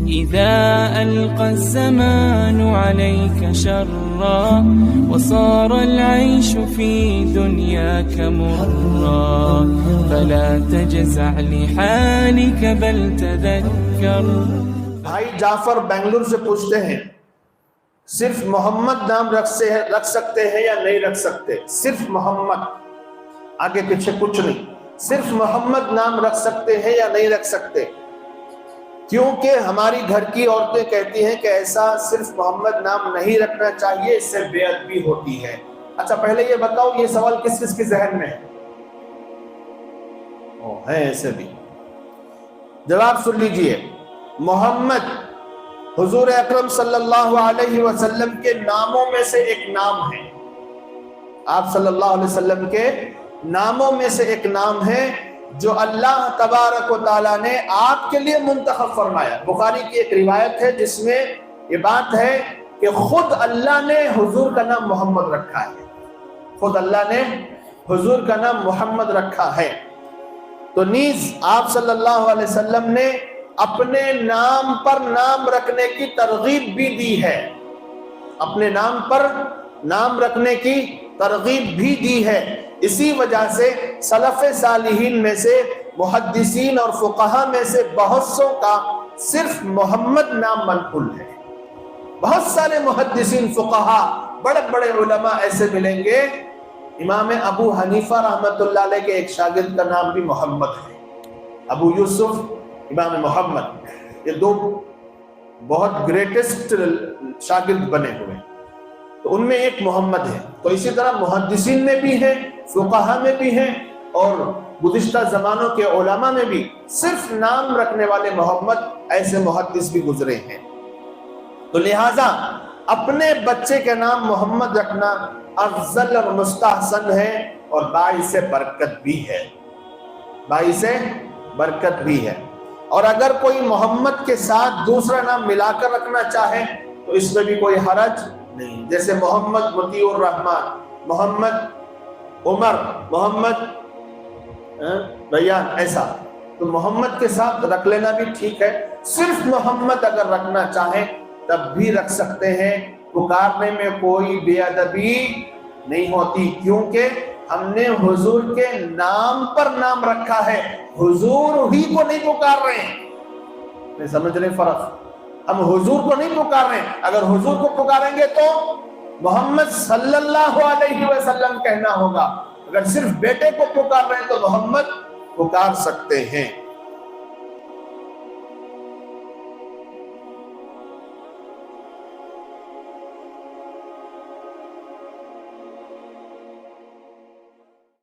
إذا ألقى الزمان عليك شرا وصار العيش في دنياك مرا فلا تجزع لحالك بل تذكر. بھائی جعفر بنگلور سے پوچھتے ہیں صرف محمد نام رکھ سکتے ہیں یا نہیں رکھ سکتے؟ صرف محمد، آگے پیچھے کچھ نہیں، صرف محمد نام رکھ سکتے ہیں یا نہیں رکھ سکتے؟ کیونکہ ہماری گھر کی عورتیں کہتی ہیں کہ ایسا صرف محمد نام نہیں رکھنا چاہیے، اس سے بے ادبی ہوتی ہے۔ اچھا پہلے یہ بتاؤ یہ سوال کس کس کے ذہن میں ہے ایسے بھی؟ جواب سن لیجئے۔ محمد حضور اکرم صلی اللہ علیہ وسلم کے ناموں میں سے ایک نام ہے، آپ صلی اللہ علیہ وسلم کے ناموں میں سے ایک نام ہے جو اللہ تبارک و تعالیٰ نے آپ کے لیے منتخب فرمایا۔ بخاری کی ایک روایت ہے جس میں یہ بات ہے کہ خود اللہ نے حضور کا نام محمد رکھا ہے، خود اللہ نے حضور کا نام محمد رکھا ہے۔ تو نیز آپ صلی اللہ علیہ وسلم نے اپنے نام پر نام رکھنے کی ترغیب بھی دی ہے، اپنے نام پر نام رکھنے کی ترغیب بھی دی ہے۔ اسی وجہ سے سلف صالحین میں سے محدثین اور فقہاء میں سے بہت سو کا صرف محمد نام منقول ہے۔ بہت سارے محدثین فقہاء بڑے بڑے علماء ایسے ملیں گے، امام ابو حنیفہ رحمۃ اللہ علیہ کے ایک شاگرد کا نام بھی محمد ہے، ابو یوسف، امام محمد، یہ دو بہت گریٹسٹ شاگرد بنے ہوئے، تو ان میں ایک محمد ہے۔ تو اسی طرح محدثین میں بھی ہیں، فقہاء میں بھی ہیں، اور گزشتہ زمانوں کے علماء میں بھی صرف نام رکھنے والے محمد ایسے محدث بھی گزرے ہیں۔ تو لہٰذا اپنے بچے کے نام محمد رکھنا افضل اور مستحسن ہے اور باعث برکت بھی ہے، باعث برکت بھی ہے۔ اور اگر کوئی محمد کے ساتھ دوسرا نام ملا کر رکھنا چاہے تو اس میں بھی کوئی حرج نہیں، جیسے محمد مطیع الرحمن، محمد عمر، محمد ریان، ایسا تو محمد کے ساتھ رکھ لینا بھی ٹھیک ہے۔ صرف محمد اگر رکھنا چاہیں تب بھی رکھ سکتے ہیں، پکارنے میں کوئی بے ادبی نہیں ہوتی، کیونکہ ہم نے حضور کے نام پر نام رکھا ہے، حضور ہی کو نہیں پکار رہے ہیں۔ نہیں سمجھ رہے فرق؟ ہم حضور کو نہیں پکار رہے ہیں، اگر حضور کو پکاریں گے تو محمد صلی اللہ علیہ وسلم کہنا ہوگا، اگر صرف بیٹے کو پکار رہے ہیں تو محمد پکار سکتے ہیں۔